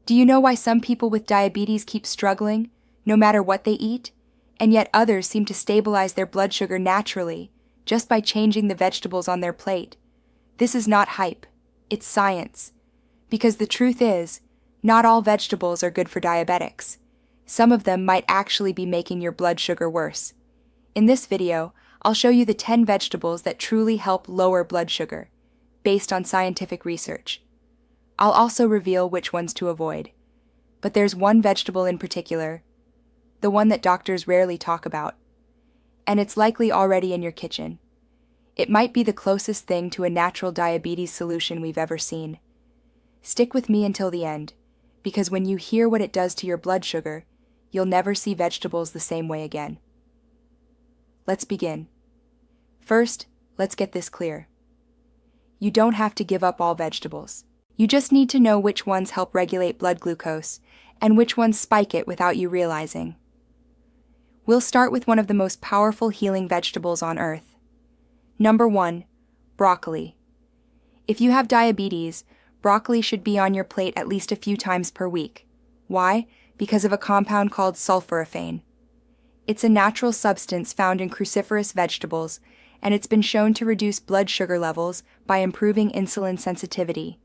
Do you know why some people with diabetes keep struggling, no matter what they eat, and yet others seem to stabilize their blood sugar naturally, just by changing the vegetables on their plate? This is not hype, it's science. Because the truth is, not all vegetables are good for diabetics. Some of them might actually be making your blood sugar worse. In this video, I'll show you the 10 vegetables that truly help lower blood sugar, based on scientific research. I'll also reveal which ones to avoid. But there's one vegetable in particular, the one that doctors rarely talk about, and it's likely already in your kitchen. It might be the closest thing to a natural diabetes solution we've ever seen. Stick with me until the end, because when you hear what it does to your blood sugar, you'll never see vegetables the same way again. Let's begin. First, let's get this clear. You don't have to give up all vegetables. You just need to know which ones help regulate blood glucose and which ones spike it without you realizing. We'll start with one of the most powerful healing vegetables on earth. Number 1, broccoli. If you have diabetes, broccoli should be on your plate at least a few times per week. Why? Because of a compound called sulforaphane. It's a natural substance found in cruciferous vegetables, and it's been shown to reduce blood sugar levels by improving insulin sensitivity.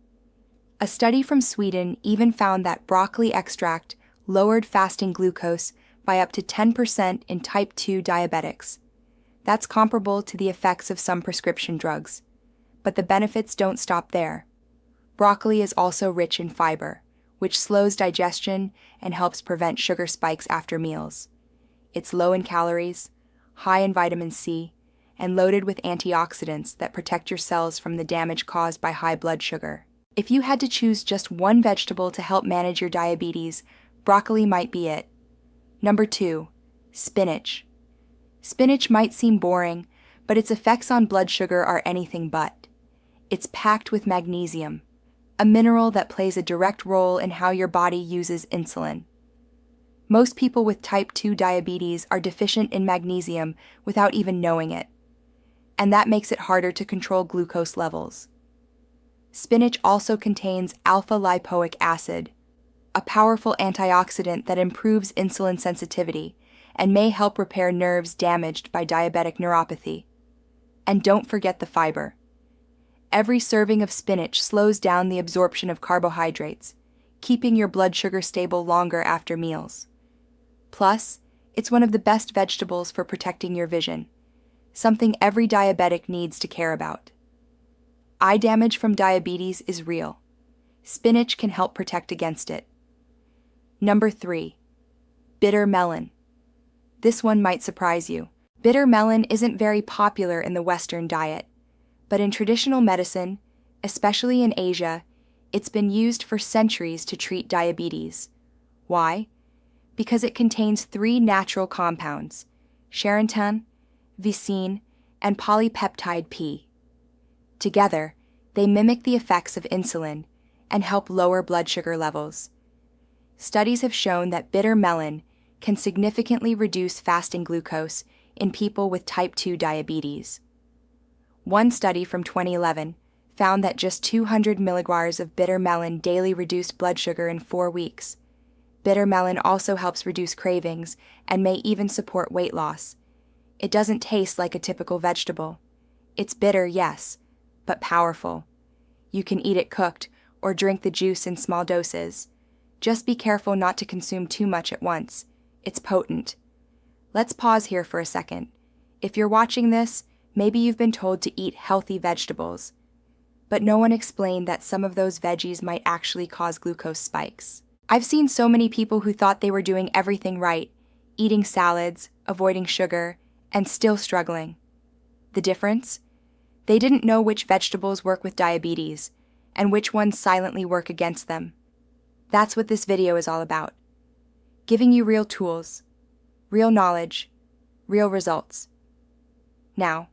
A study from Sweden even found that broccoli extract lowered fasting glucose by up to 10% in type 2 diabetics. That's comparable to the effects of some prescription drugs. But the benefits don't stop there. Broccoli is also rich in fiber, which slows digestion and helps prevent sugar spikes after meals. It's low in calories, high in vitamin C, and loaded with antioxidants that protect your cells from the damage caused by high blood sugar. If you had to choose just one vegetable to help manage your diabetes, broccoli might be it. Number 2, spinach. Spinach might seem boring, but its effects on blood sugar are anything but. It's packed with magnesium, a mineral that plays a direct role in how your body uses insulin. Most people with type 2 diabetes are deficient in magnesium without even knowing it, and that makes it harder to control glucose levels. Spinach also contains alpha-lipoic acid, a powerful antioxidant that improves insulin sensitivity and may help repair nerves damaged by diabetic neuropathy. And don't forget the fiber. Every serving of spinach slows down the absorption of carbohydrates, keeping your blood sugar stable longer after meals. Plus, it's one of the best vegetables for protecting your vision, something every diabetic needs to care about. Eye damage from diabetes is real. Spinach can help protect against it. Number 3, bitter melon. This one might surprise you. Bitter melon isn't very popular in the Western diet, but in traditional medicine, especially in Asia, it's been used for centuries to treat diabetes. Why? Because it contains 3 natural compounds: charantin, vicine, and polypeptide P. Together, they mimic the effects of insulin and help lower blood sugar levels. Studies have shown that bitter melon can significantly reduce fasting glucose in people with type 2 diabetes. One study from 2011 found that just 200 milligrams of bitter melon daily reduced blood sugar in 4 weeks. Bitter melon also helps reduce cravings and may even support weight loss. It doesn't taste like a typical vegetable. It's bitter, yes, but powerful. You can eat it cooked or drink the juice in small doses. Just be careful not to consume too much at once. It's potent. Let's pause here for a second. If you're watching this, maybe you've been told to eat healthy vegetables, but no one explained that some of those veggies might actually cause glucose spikes. I've seen so many people who thought they were doing everything right, eating salads, avoiding sugar, and still struggling. The difference? They didn't know which vegetables work with diabetes, and which ones silently work against them. That's what this video is all about. Giving you real tools, real knowledge, real results. Now,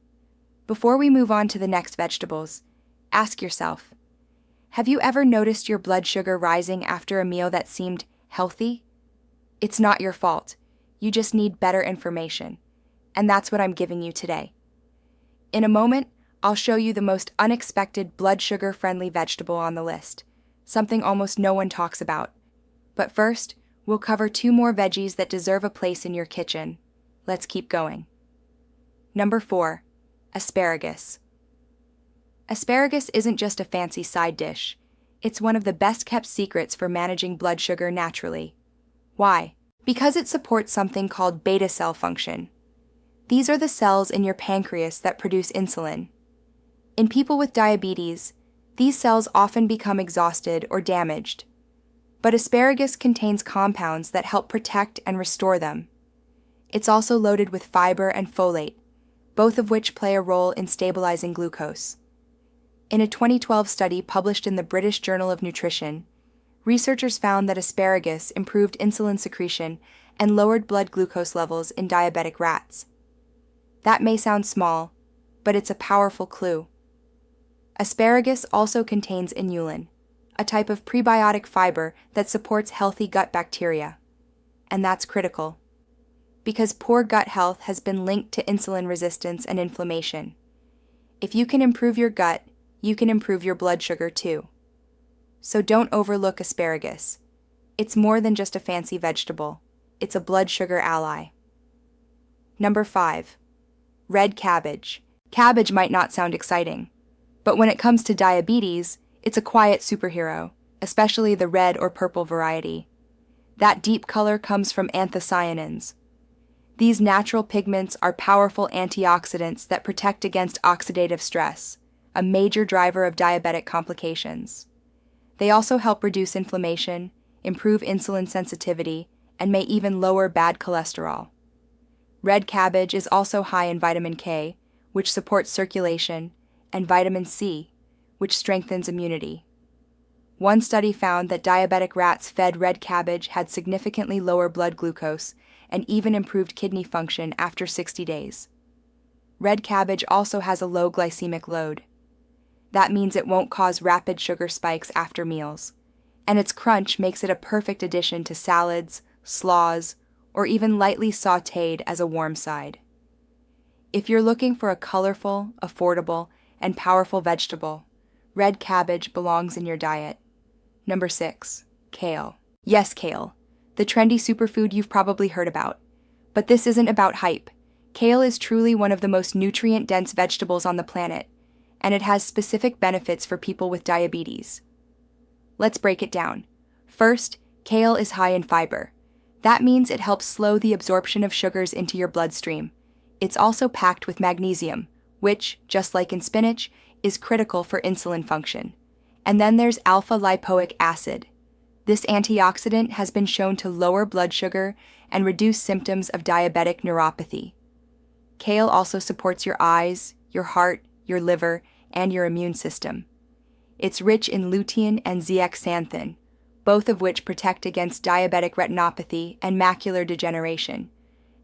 before we move on to the next vegetables, ask yourself, have you ever noticed your blood sugar rising after a meal that seemed healthy? It's not your fault. You just need better information. And that's what I'm giving you today. In a moment, I'll show you the most unexpected blood sugar-friendly vegetable on the list, something almost no one talks about, But first, we'll cover 2 more veggies that deserve a place in your kitchen. Let's keep going. Number 4. Asparagus. Asparagus isn't just a fancy side dish. It's one of the best-kept secrets for managing blood sugar naturally. Why? Because it supports something called beta cell function. These are the cells in your pancreas that produce insulin. In people with diabetes, these cells often become exhausted or damaged. But asparagus contains compounds that help protect and restore them. It's also loaded with fiber and folate, both of which play a role in stabilizing glucose. In a 2012 study published in the British Journal of Nutrition, researchers found that asparagus improved insulin secretion and lowered blood glucose levels in diabetic rats. That may sound small, but it's a powerful clue. Asparagus also contains inulin, a type of prebiotic fiber that supports healthy gut bacteria. And that's critical, because poor gut health has been linked to insulin resistance and inflammation. If you can improve your gut, you can improve your blood sugar too. So don't overlook asparagus. It's more than just a fancy vegetable. It's a blood sugar ally. Number 5. Red cabbage. Cabbage might not sound exciting, but when it comes to diabetes, it's a quiet superhero, especially the red or purple variety. That deep color comes from anthocyanins. These natural pigments are powerful antioxidants that protect against oxidative stress, a major driver of diabetic complications. They also help reduce inflammation, improve insulin sensitivity, and may even lower bad cholesterol. Red cabbage is also high in vitamin K, which supports circulation, and vitamin C, which strengthens immunity. One study found that diabetic rats fed red cabbage had significantly lower blood glucose and even improved kidney function after 60 days. Red cabbage also has a low glycemic load. That means it won't cause rapid sugar spikes after meals, and its crunch makes it a perfect addition to salads, slaws, or even lightly sautéed as a warm side. If you're looking for a colorful, affordable, and powerful vegetable, red cabbage belongs in your diet. Number 6. Kale. Yes, kale, the trendy superfood you've probably heard about. But this isn't about hype. Kale is truly one of the most nutrient-dense vegetables on the planet, and it has specific benefits for people with diabetes. Let's break it down. First, kale is high in fiber. That means it helps slow the absorption of sugars into your bloodstream. It's also packed with magnesium, which, just like in spinach, is critical for insulin function. And then there's alpha-lipoic acid. This antioxidant has been shown to lower blood sugar and reduce symptoms of diabetic neuropathy. Kale also supports your eyes, your heart, your liver, and your immune system. It's rich in lutein and zeaxanthin, both of which protect against diabetic retinopathy and macular degeneration.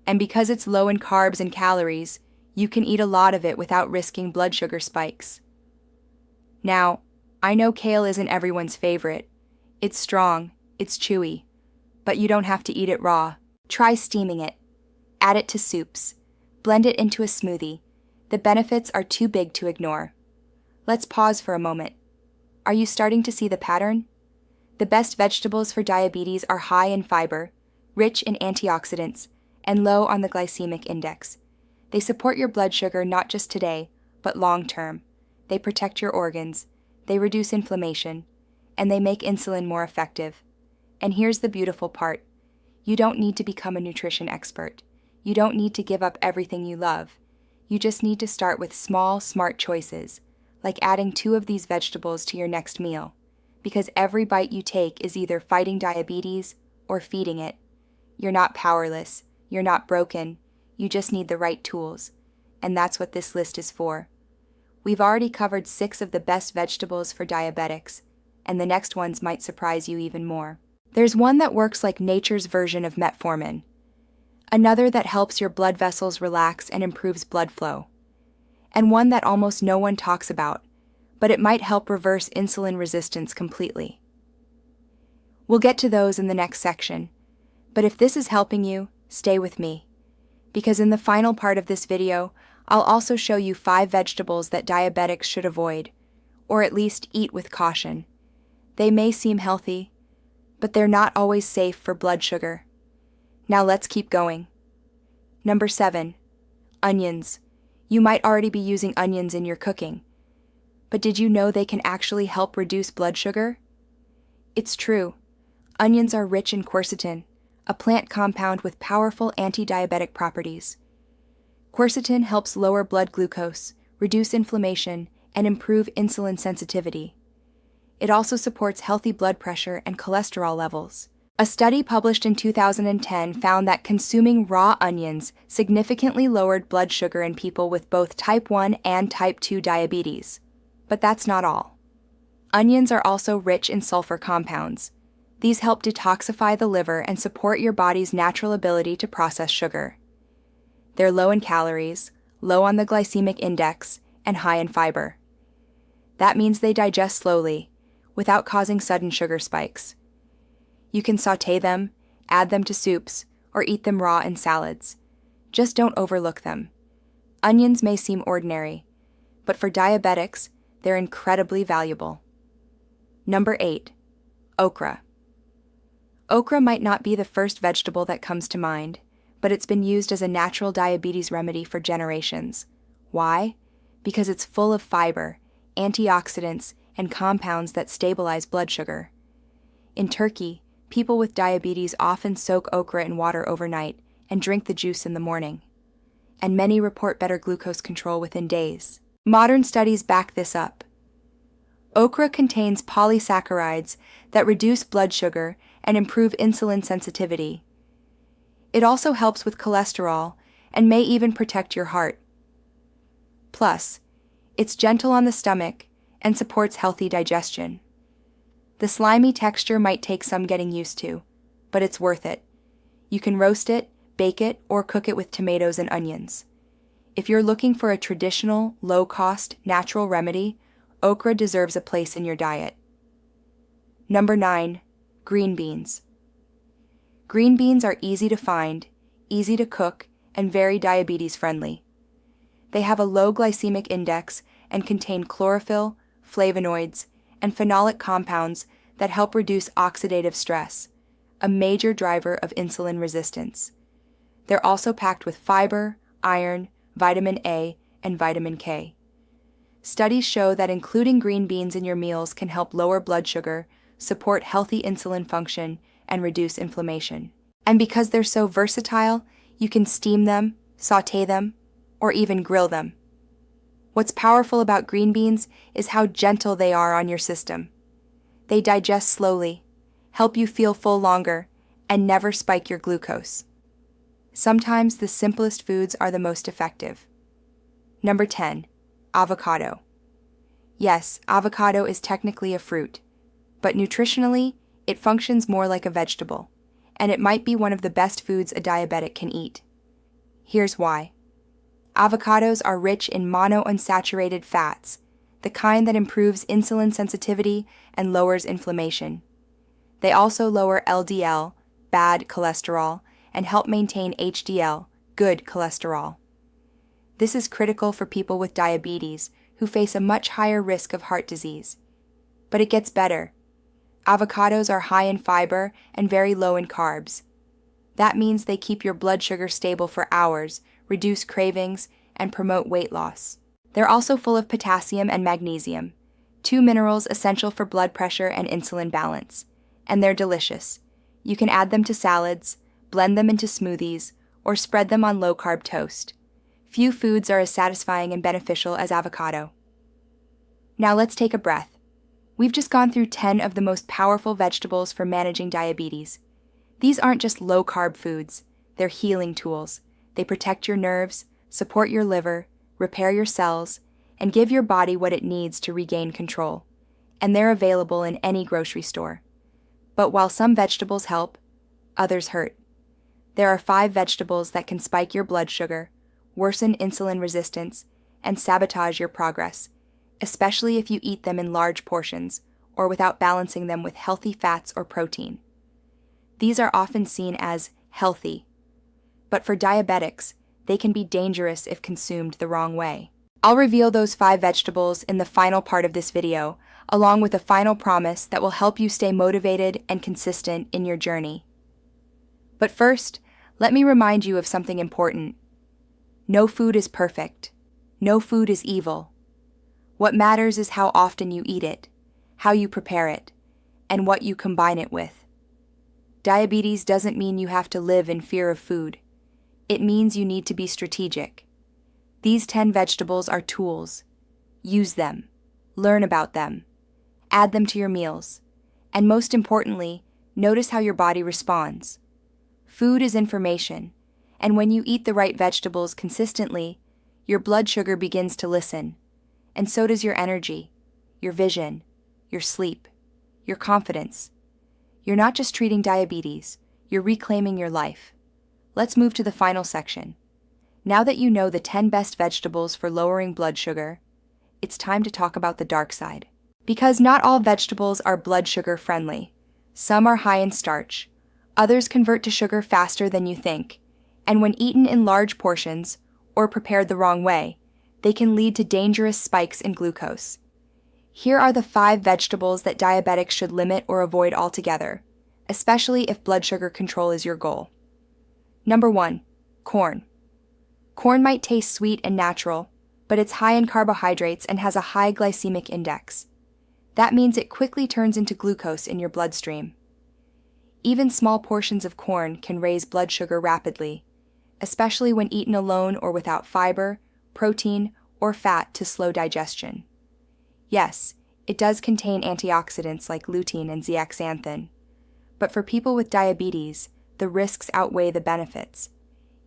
And because it's low in carbs and calories, you can eat a lot of it without risking blood sugar spikes. Now, I know kale isn't everyone's favorite. It's strong, it's chewy, but you don't have to eat it raw. Try steaming it. Add it to soups. Blend it into a smoothie. The benefits are too big to ignore. Let's pause for a moment. Are you starting to see the pattern? The best vegetables for diabetes are high in fiber, rich in antioxidants, and low on the glycemic index. They support your blood sugar not just today, but long term. They protect your organs, they reduce inflammation, and they make insulin more effective. And here's the beautiful part. You don't need to become a nutrition expert. You don't need to give up everything you love. You just need to start with small, smart choices, like adding 2 of these vegetables to your next meal, because every bite you take is either fighting diabetes or feeding it. You're not powerless. You're not broken. You just need the right tools, and that's what this list is for. We've already covered 6 of the best vegetables for diabetics, and the next ones might surprise you even more. There's one that works like nature's version of metformin, another that helps your blood vessels relax and improves blood flow, and one that almost no one talks about, but it might help reverse insulin resistance completely. We'll get to those in the next section, but if this is helping you, stay with me, because in the final part of this video, I'll also show you 5 vegetables that diabetics should avoid, or at least eat with caution. They may seem healthy, but they're not always safe for blood sugar. Now let's keep going. Number 7. Onions. You might already be using onions in your cooking, but did you know they can actually help reduce blood sugar? It's true. Onions are rich in quercetin, a plant compound with powerful anti-diabetic properties. Quercetin helps lower blood glucose, reduce inflammation, and improve insulin sensitivity. It also supports healthy blood pressure and cholesterol levels. A study published in 2010 found that consuming raw onions significantly lowered blood sugar in people with both type 1 and type 2 diabetes. But that's not all. Onions are also rich in sulfur compounds. These help detoxify the liver and support your body's natural ability to process sugar. They're low in calories, low on the glycemic index, and high in fiber. That means they digest slowly, without causing sudden sugar spikes. You can sauté them, add them to soups, or eat them raw in salads. Just don't overlook them. Onions may seem ordinary, but for diabetics, they're incredibly valuable. Number 8. Okra. Okra might not be the first vegetable that comes to mind, but it's been used as a natural diabetes remedy for generations. Why? Because it's full of fiber, antioxidants, and compounds that stabilize blood sugar. In Turkey, people with diabetes often soak okra in water overnight and drink the juice in the morning. And many report better glucose control within days. Modern studies back this up. Okra contains polysaccharides that reduce blood sugar and improve insulin sensitivity. It also helps with cholesterol and may even protect your heart. Plus, it's gentle on the stomach and supports healthy digestion. The slimy texture might take some getting used to, but it's worth it. You can roast it, bake it, or cook it with tomatoes and onions. If you're looking for a traditional, low-cost, natural remedy, okra deserves a place in your diet. Number 9. Green beans. Green beans are easy to find, easy to cook, and very diabetes-friendly. They have a low glycemic index and contain chlorophyll, flavonoids, and phenolic compounds that help reduce oxidative stress, a major driver of insulin resistance. They're also packed with fiber, iron, vitamin A, and vitamin K. Studies show that including green beans in your meals can help lower blood sugar, support healthy insulin function, and reduce inflammation. And because they're so versatile, you can steam them, sauté them, or even grill them. What's powerful about green beans is how gentle they are on your system. They digest slowly, help you feel full longer, and never spike your glucose. Sometimes the simplest foods are the most effective. Number 10. Avocado. Yes, avocado is technically a fruit, but nutritionally, it functions more like a vegetable, and it might be one of the best foods a diabetic can eat. Here's why. Avocados are rich in monounsaturated fats, the kind that improves insulin sensitivity and lowers inflammation. They also lower LDL, bad cholesterol, and help maintain HDL, good cholesterol. This is critical for people with diabetes who face a much higher risk of heart disease. But it gets better. Avocados are high in fiber and very low in carbs. That means they keep your blood sugar stable for hours, reduce cravings, and promote weight loss. They're also full of potassium and magnesium, two minerals essential for blood pressure and insulin balance. And they're delicious. You can add them to salads, blend them into smoothies, or spread them on low-carb toast. Few foods are as satisfying and beneficial as avocado. Now let's take a breath. We've just gone through 10 of the most powerful vegetables for managing diabetes. These aren't just low-carb foods, they're healing tools. They protect your nerves, support your liver, repair your cells, and give your body what it needs to regain control. And they're available in any grocery store. But while some vegetables help, others hurt. There are 5 vegetables that can spike your blood sugar, worsen insulin resistance, and sabotage your progress, especially if you eat them in large portions or without balancing them with healthy fats or protein. These are often seen as healthy, but for diabetics, they can be dangerous if consumed the wrong way. I'll reveal those 5 vegetables in the final part of this video. along with a final promise that will help you stay motivated and consistent in your journey. But first, let me remind you of something important. No food is perfect. No food is evil. What matters is how often you eat it, how you prepare it, and what you combine it with. Diabetes doesn't mean you have to live in fear of food. It means you need to be strategic. These 10 vegetables are tools. Use them. Learn about them. Add them to your meals. And most importantly, notice how your body responds. Food is information, and when you eat the right vegetables consistently, your blood sugar begins to listen, and so does your energy, your vision, your sleep, your confidence. You're not just treating diabetes, you're reclaiming your life. Let's move to the final section. Now that you know the 10 best vegetables for lowering blood sugar, it's time to talk about the dark side. Because not all vegetables are blood sugar friendly. Some are high in starch. Others convert to sugar faster than you think, and when eaten in large portions, or prepared the wrong way, they can lead to dangerous spikes in glucose. Here are the 5 vegetables that diabetics should limit or avoid altogether, especially if blood sugar control is your goal. Number 1. Corn. Corn might taste sweet and natural, but it's high in carbohydrates and has a high glycemic index. That means it quickly turns into glucose in your bloodstream. Even small portions of corn can raise blood sugar rapidly, especially when eaten alone or without fiber, protein, or fat to slow digestion. Yes, it does contain antioxidants like lutein and zeaxanthin, but for people with diabetes, the risks outweigh the benefits.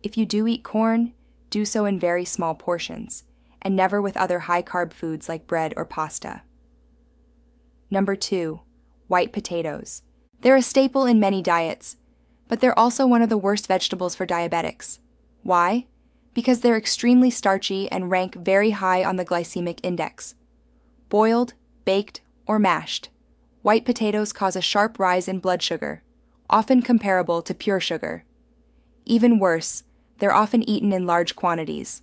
If you do eat corn, do so in very small portions, and never with other high-carb foods like bread or pasta. Number 2. White potatoes. They're a staple in many diets, but they're also one of the worst vegetables for diabetics. Why? Because they're extremely starchy and rank very high on the glycemic index. Boiled, baked, or mashed, white potatoes cause a sharp rise in blood sugar, often comparable to pure sugar. Even worse, they're often eaten in large quantities.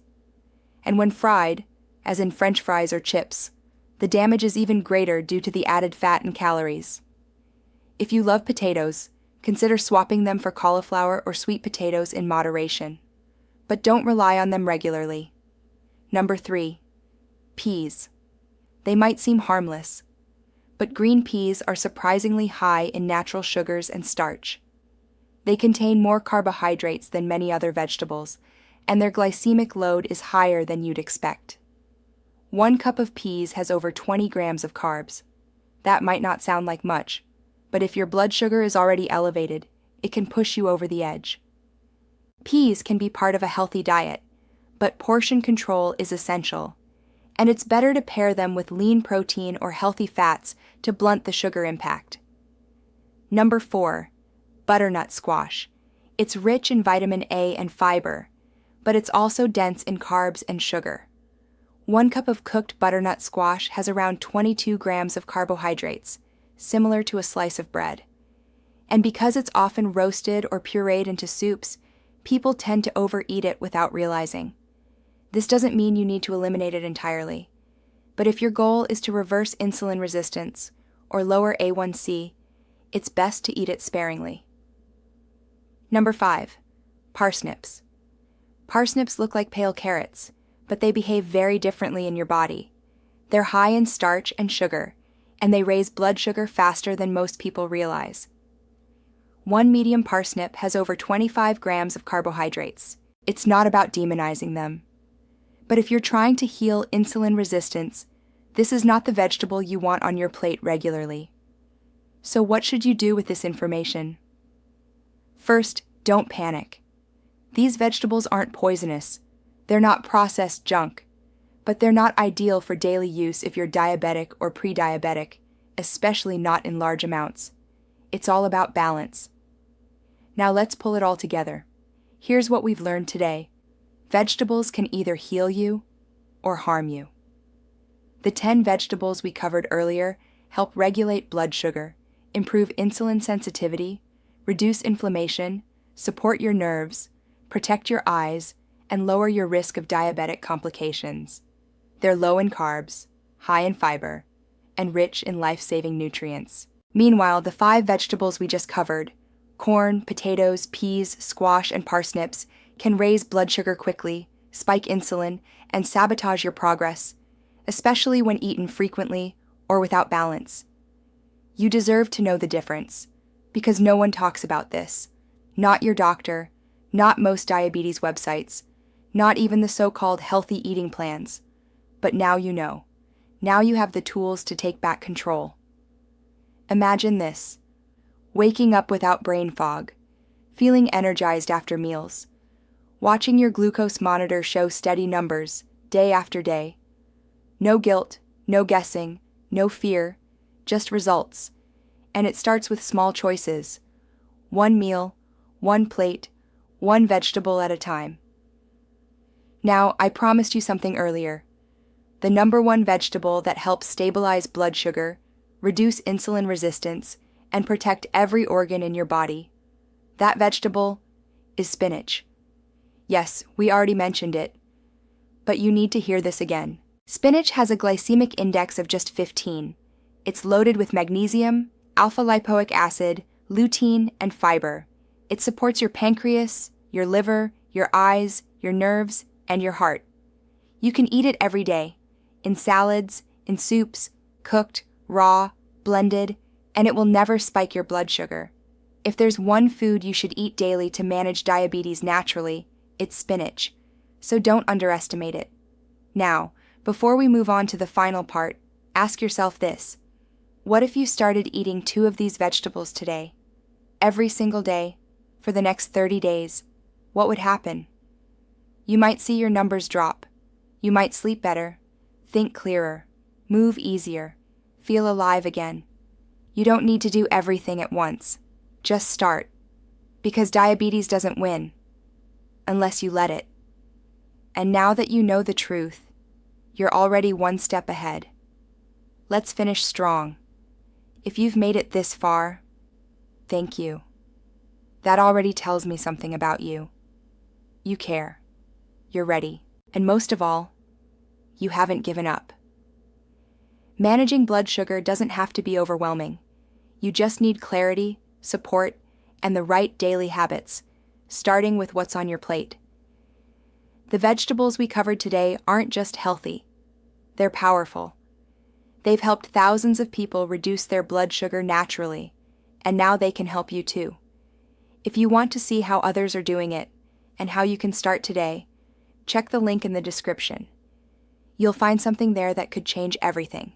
And when fried, as in French fries or chips, the damage is even greater due to the added fat and calories. If you love potatoes, consider swapping them for cauliflower or sweet potatoes in moderation. But don't rely on them regularly. Number 3. Peas. They might seem harmless, but green peas are surprisingly high in natural sugars and starch. They contain more carbohydrates than many other vegetables, and their glycemic load is higher than you'd expect. 1 cup of peas has over 20 grams of carbs. That might not sound like much, but if your blood sugar is already elevated, it can push you over the edge. Peas can be part of a healthy diet, but portion control is essential, and it's better to pair them with lean protein or healthy fats to blunt the sugar impact. Number 4. Butternut squash. It's rich in vitamin A and fiber, but it's also dense in carbs and sugar. 1 cup of cooked butternut squash has around 22 grams of carbohydrates, similar to a slice of bread. And because it's often roasted or pureed into soups, people tend to overeat it without realizing. This doesn't mean you need to eliminate it entirely, but if your goal is to reverse insulin resistance or lower A1C, it's best to eat it sparingly. Number 5. Parsnips. Parsnips look like pale carrots, but they behave very differently in your body. They're high in starch and sugar, and they raise blood sugar faster than most people realize. 1 medium parsnip has over 25 grams of carbohydrates. It's not about demonizing them. But if you're trying to heal insulin resistance, this is not the vegetable you want on your plate regularly. So what should you do with this information? First, don't panic. These vegetables aren't poisonous. They're not processed junk, but they're not ideal for daily use if you're diabetic or pre-diabetic, especially not in large amounts. It's all about balance. Now let's pull it all together. Here's what we've learned today. Vegetables can either heal you or harm you. The 10 vegetables we covered earlier help regulate blood sugar, improve insulin sensitivity, reduce inflammation, support your nerves, protect your eyes, and lower your risk of diabetic complications. They're low in carbs, high in fiber, and rich in life-saving nutrients. Meanwhile, the 5 vegetables we just covered, corn, potatoes, peas, squash, and parsnips, can raise blood sugar quickly, spike insulin, and sabotage your progress, especially when eaten frequently or without balance. You deserve to know the difference, because no one talks about this. Not your doctor, not most diabetes websites, not even the so-called healthy eating plans. But now you know. Now you have the tools to take back control. Imagine this: waking up without brain fog, feeling energized after meals, watching your glucose monitor show steady numbers day after day. No guilt, no guessing, no fear, just results. And it starts with small choices. One meal, one plate, one vegetable at a time. Now, I promised you something earlier. The number 1 vegetable that helps stabilize blood sugar, reduce insulin resistance, and protect every organ in your body. That vegetable is spinach. Yes, we already mentioned it, but you need to hear this again. Spinach has a glycemic index of just 15. It's loaded with magnesium, alpha-lipoic acid, lutein, and fiber. It supports your pancreas, your liver, your eyes, your nerves, and your heart. You can eat it every day, in salads, in soups, cooked, raw, blended, and it will never spike your blood sugar. If there's one food you should eat daily to manage diabetes naturally, it's spinach, so don't underestimate it. Now, before we move on to the final part, ask yourself this: what if you started eating 2 of these vegetables today, every single day, for the next 30 days? What would happen? You might see your numbers drop. You might sleep better, think clearer, move easier, feel alive again. You don't need to do everything at once. Just start. Because diabetes doesn't win, unless you let it. And now that you know the truth, you're already 1 step ahead. Let's finish strong. If you've made it this far, thank you. That already tells me something about you. You care. You're ready. And most of all, you haven't given up. Managing blood sugar doesn't have to be overwhelming. You just need clarity, support, and the right daily habits, starting with what's on your plate. The vegetables we covered today aren't just healthy. They're powerful. They've helped thousands of people reduce their blood sugar naturally, and now they can help you too. If you want to see how others are doing it, and how you can start today, check the link in the description. You'll find something there that could change everything.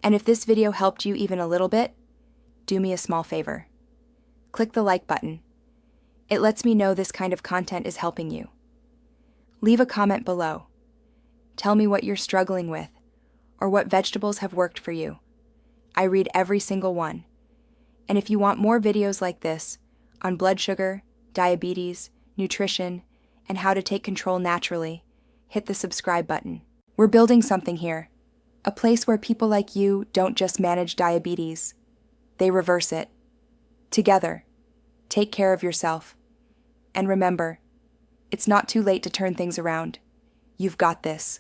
And if this video helped you even a little bit, do me a small favor. Click the like button. It lets me know this kind of content is helping you. Leave a comment below. Tell me what you're struggling with, or what vegetables have worked for you. I read every single one. And if you want more videos like this on blood sugar, diabetes, nutrition, and how to take control naturally, hit the subscribe button. We're building something here. A place where people like you don't just manage diabetes, they reverse it. Together, take care of yourself. And remember, it's not too late to turn things around. You've got this.